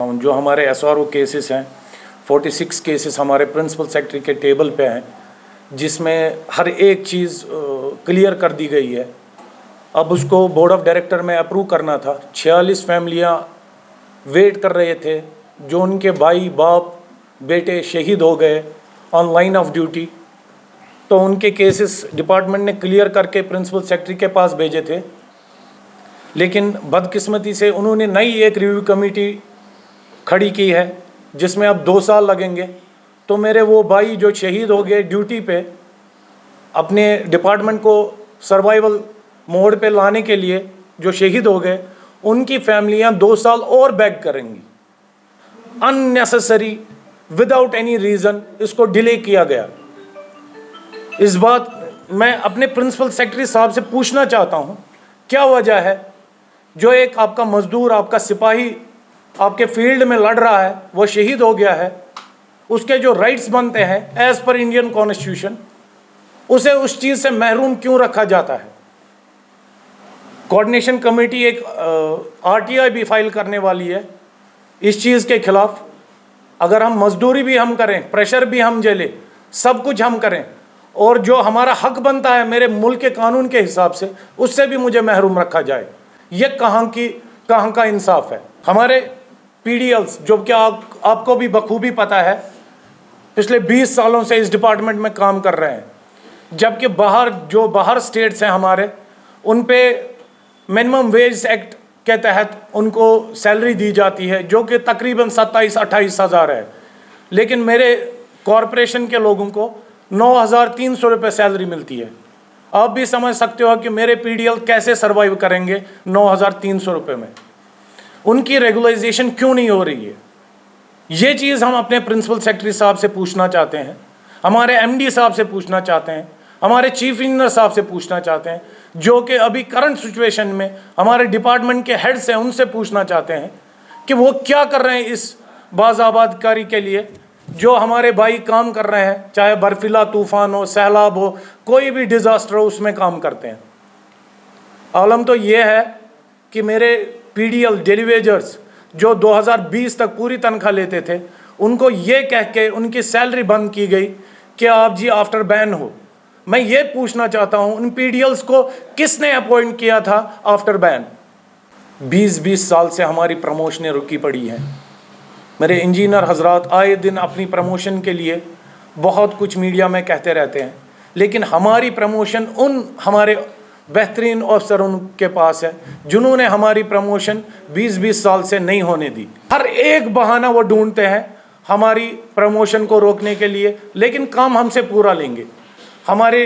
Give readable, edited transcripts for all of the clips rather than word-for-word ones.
जो हमारे SRO cases हैं, 46 केसेस हमारे प्रिंसिपल सेक्रेटरी के टेबल पे हैं, जिसमें हर एक चीज़ क्लियर कर दी गई है। अब उसको बोर्ड ऑफ डायरेक्टर में अप्रूव करना था। 46 फैमिलियाँ वेट कर रहे थे, जो उनके भाई बाप बेटे शहीद हो गए ऑन लाइन ऑफ ड्यूटी, तो उनके केसेस डिपार्टमेंट ने क्लियर करके प्रिंसिपल सेक्रेटरी के पास भेजे थे। लेकिन बदकिस्मती से उन्होंने नई एक रिव्यू कमेटी खड़ी की है, जिसमें अब 2 साल लगेंगे। तो मेरे वो भाई जो शहीद हो गए ड्यूटी पे, अपने डिपार्टमेंट को सर्वाइवल मोड पे लाने के लिए जो शहीद हो गए, उनकी फैमिलियां 2 साल और बैक करेंगी। अननेसेसरी, विदाउट एनी रीज़न इसको डिले किया गया। इस बात मैं अपने प्रिंसिपल सेक्रेटरी साहब से पूछना चाहता हूं, क्या वजह है जो एक आपका मजदूर, आपका सिपाही आपके फील्ड में लड़ रहा है, वो शहीद हो गया है, उसके जो राइट्स बनते हैं एज पर इंडियन कॉन्स्टिट्यूशन, उसे उस चीज़ से महरूम क्यों रखा जाता है? कोऑर्डिनेशन कमेटी एक आरटीआई भी फाइल करने वाली है इस चीज़ के खिलाफ। अगर हम मजदूरी भी हम करें, प्रेशर भी हम झेलें, सब कुछ हम करें, और जो हमारा हक बनता है मेरे मुल्क के कानून के हिसाब से, उससे भी मुझे महरूम रखा जाए, ये कहाँ का इंसाफ है? हमारे पीडीएल्स, जो कि आपको भी बखूबी पता है, पिछले 20 सालों से इस डिपार्टमेंट में काम कर रहे हैं, जबकि बाहर स्टेट्स हैं हमारे, उन पे मिनिमम वेज एक्ट के तहत उनको सैलरी दी जाती है, जो कि तकरीबन 27-28 हज़ार है। लेकिन मेरे कॉरपोरेशन के लोगों को 9,300 रुपये सैलरी मिलती है। आप भी समझ सकते हो कि मेरे पीडीएल कैसे सर्वाइव करेंगे 9,300 रुपये में। उनकी रेगुलराइजेशन क्यों नहीं हो रही है? ये चीज़ हम अपने प्रिंसिपल सेक्रेटरी साहब से पूछना चाहते हैं, हमारे एमडी साहब से पूछना चाहते हैं, हमारे चीफ इंजीनियर साहब से पूछना चाहते हैं, जो कि अभी करंट सिचुएशन में हमारे डिपार्टमेंट के हेड्स हैं, उनसे पूछना चाहते हैं कि वो क्या कर रहे हैं इस बाज़ाबादकारी के लिए। जो हमारे भाई काम कर रहे हैं, चाहे बर्फीला तूफान हो, सैलाब हो, कोई भी डिज़ास्टर हो, उसमें काम करते हैं। आलम तो ये है कि मेरे पीडीएल डेलीवेजर्स जो 2020 तक पूरी तनख्वाह लेते थे, उनको ये कह के उनकी सैलरी बंद की गई कि आप जी आफ्टर बैन हो। मैं ये पूछना चाहता हूं, उन पीडीएल्स को किसने अपॉइंट किया था आफ्टर बैन? 20-20 साल से हमारी प्रमोशनें रुकी पड़ी हैं। मेरे इंजीनियर हजरात आए दिन अपनी प्रमोशन के लिए बहुत कुछ मीडिया में कहते रहते हैं, लेकिन हमारी प्रमोशन उन हमारे बेहतरीन अफसरों के पास है जिन्होंने हमारी प्रमोशन 20-20 साल से नहीं होने दी। हर एक बहाना वो ढूंढते हैं हमारी प्रमोशन को रोकने के लिए, लेकिन काम हमसे पूरा लेंगे। हमारे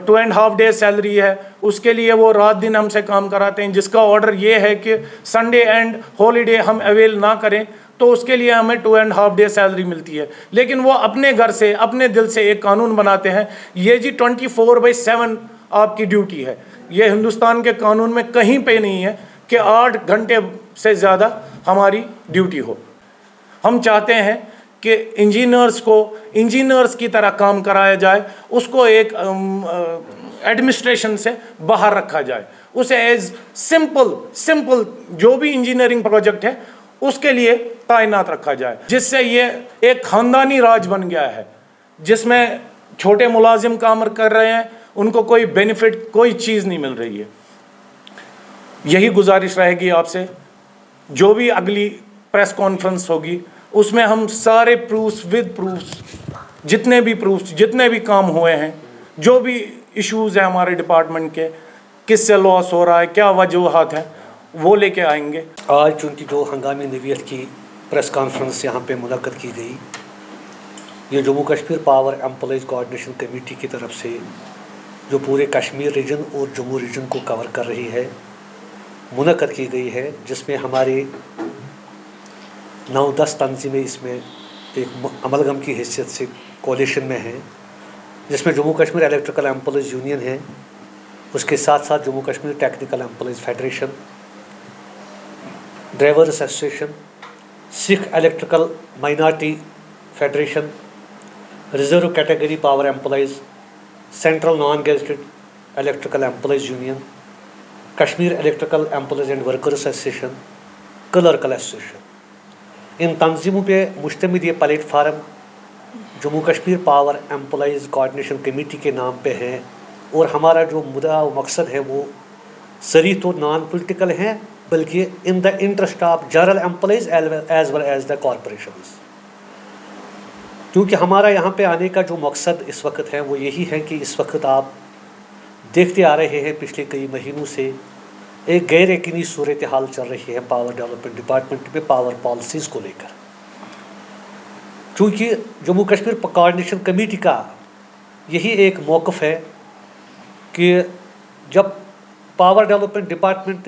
2.5 डे सैलरी है, उसके लिए वो रात दिन हमसे काम कराते हैं, जिसका ऑर्डर ये है कि संडे एंड हॉलीडे हम अवेल ना करें, तो उसके लिए हमें 2.5 डे सैलरी मिलती है। लेकिन वो अपने घर से, अपने दिल से एक कानून बनाते हैं, ये जी 24/7 आपकी ड्यूटी है। ये हिंदुस्तान के कानून में कहीं पे नहीं है कि 8 घंटे से ज़्यादा हमारी ड्यूटी हो। हम चाहते हैं कि इंजीनियर्स को इंजीनियर्स की तरह काम कराया जाए, उसको एक एडमिनिस्ट्रेशन से बाहर रखा जाए, उसे एज सिंपल जो भी इंजीनियरिंग प्रोजेक्ट है उसके लिए तैनात रखा जाए, जिससे ये एक ख़ानदानी राज बन गया है, जिसमें छोटे मुलाजिम काम कर रहे हैं, उनको कोई बेनिफिट, कोई चीज़ नहीं मिल रही है। यही गुजारिश रहेगी आपसे, जो भी अगली प्रेस कॉन्फ्रेंस होगी उसमें हम सारे प्रूफ्स विद प्रूफ्स, जितने भी काम हुए हैं, जो भी इश्यूज़ हैं हमारे डिपार्टमेंट के, किससे लॉस हो रहा है, क्या वजूहात हैं, वो लेके आएंगे। आज चूँकि जो हंगामी नवीयत की प्रेस कॉन्फ्रेंस यहाँ पे मुनक़्क़द की गई, ये Jammu Kashmir power employees coordination committee की तरफ से जो पूरे कश्मीर रीजन और जम्मू रीजन को कवर कर रही है, मुनक़्क़द की गई है, जिसमें हमारे 9-10 तंजीमें इसमें एक अमलगम की हैसियत से कोalition में हैं, जिसमें Jammu Kashmir electrical employees union है, उसके साथ साथ Jammu Kashmir technical employees federation, drivers association, Sikh electrical minority federation, reserve category power employees, central non gazetted electrical employees union, Kashmir electrical employees and workers association, clerical association, इन तंजीमों पे मुश्तमिल ये platform Jammu Kashmir power employees coordination committee के नाम पे है, और हमारा जो मुद्दा व मकसद है वो सरी तो नॉन पॉलिटिकल है, बल्कि in the interest of general employees as well as the corporations. क्योंकि हमारा यहाँ पे आने का जो मकसद इस वक्त है वो यही है कि इस वक्त आप देखते आ रहे हैं पिछले कई महीनों से एक गैर यकीनी सूरत हाल चल रही है पावर डेवलपमेंट डिपार्टमेंट में पावर पॉलिसीज़ को लेकर। चूँकि जम्मू कश्मीर कोऑर्डिनेशन कमेटी का यही एक मौक़िफ़ है कि जब पावर डेवलपमेंट डिपार्टमेंट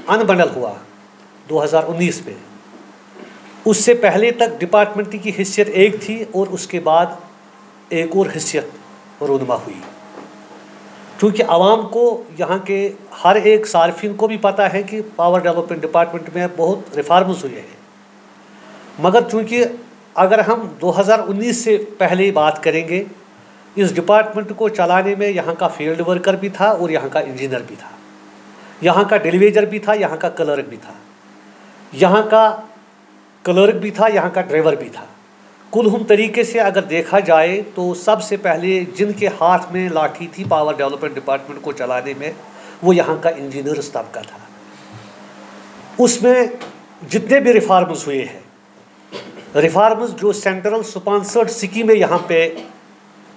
अनबंडल हुआ 2019 में, उससे पहले तक डिपार्टमेंट की हैसियत एक थी और उसके बाद एक और हैसियत रूनुमा हुई। क्योंकि आवाम को, यहाँ के हर एक सार्फिन को भी पता है कि पावर डेवलपमेंट डिपार्टमेंट में बहुत रिफॉर्म्स हुए हैं, मगर चूँकि अगर हम 2019 से पहले बात करेंगे, इस डिपार्टमेंट को चलाने में यहाँ का फील्ड वर्कर भी था और यहाँ का इंजीनियर भी था, यहाँ का डेलीवेजर भी था, यहाँ का क्लर्क भी था, यहाँ का क्लर्क भी था, यहाँ का ड्राइवर भी था। कुलहुम तरीके से अगर देखा जाए तो सबसे पहले जिनके हाथ में लाठी थी पावर डेवलपमेंट डिपार्टमेंट को चलाने में, वो यहाँ का इंजीनियर तबका था। उसमें जितने भी रिफॉर्म्स हुए हैं, रिफॉर्म्स जो सेंट्रल स्पॉन्सर्ड स्कीमें यहाँ पे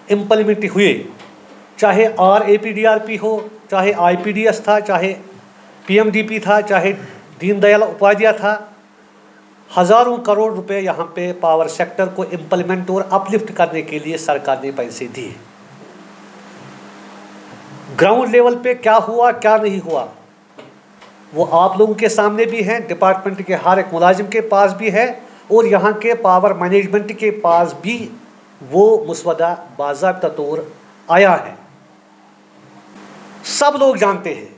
इम्प्लीमेंट हुए, चाहे RAPDRP हो, चाहे IPDS था, चाहे PMDP था, चाहे दीनदयाल उपाध्याय था, हज़ारों करोड़ रुपए यहाँ पे पावर सेक्टर को इम्प्लीमेंट और अपलिफ्ट करने के लिए सरकार ने पैसे दिए। ग्राउंड लेवल पे क्या हुआ क्या नहीं हुआ वो आप लोगों के सामने भी है, डिपार्टमेंट के हर एक मुलाजिम के पास भी है, और यहाँ के पावर मैनेजमेंट के पास भी वो मुसवदा बाज़ाब्ता तौर आया है। सब लोग जानते हैं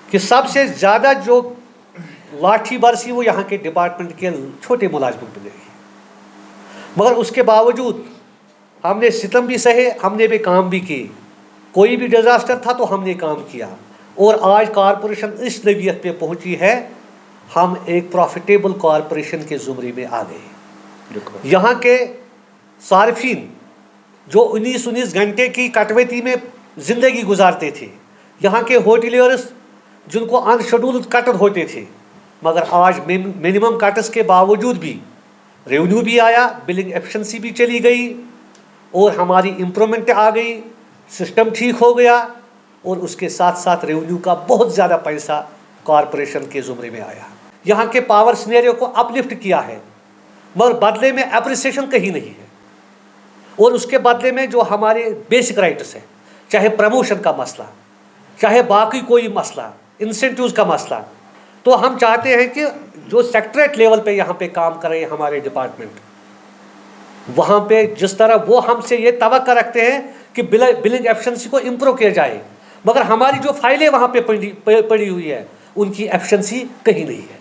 कि सबसे ज़्यादा जो लाठी बरसी वो यहाँ के डिपार्टमेंट के छोटे मुलाजिमों पर लगी, मगर उसके बावजूद हमने सितम भी सहे, हमने भी काम भी किए। कोई भी डिज़ास्टर था तो हमने काम किया, और आज कॉरपोरेशन इस नवीयत पे पहुंची है, हम एक प्रॉफिटेबल कॉरपोरेशन के ज़ुमरे में आ गए। यहाँ के सार्फिन जो 19 घंटे की कटवती में ज़िंदगी गुजारते थे, यहाँ के होटलियर्स जिनको अनशेड्यूल्ड कटर होते थे, मगर आज मिनिमम कटर्स के बावजूद भी रेवेन्यू भी आया, बिलिंग एफिशिएंसी भी चली गई, और हमारी इम्प्रूवमेंट आ गई, सिस्टम ठीक हो गया, और उसके साथ साथ रेवेन्यू का बहुत ज़्यादा पैसा कॉरपोरेशन के ज़ुमरे में आया। यहाँ के पावर सिनेरियो को अपलिफ्ट किया है, मगर बदले में एप्रिसिएशन कहीं नहीं है। और उसके बदले में जो हमारे बेसिक राइट्स हैं, चाहे प्रमोशन का मसला, चाहे बाकी कोई मसला, इंसेंटिव्स का मसला, तो हम चाहते हैं कि जो सेक्टरेट लेवल पे यहाँ पे काम कर रहे हैं हमारे डिपार्टमेंट, वहाँ पे जिस तरह वो हमसे ये तवक्को रखते हैं कि बिलिंग एफिशिएंसी को इम्प्रूव किया जाए, मगर हमारी जो फाइलें वहाँ पे पड़ी हुई है उनकी एफिशिएंसी कहीं नहीं है।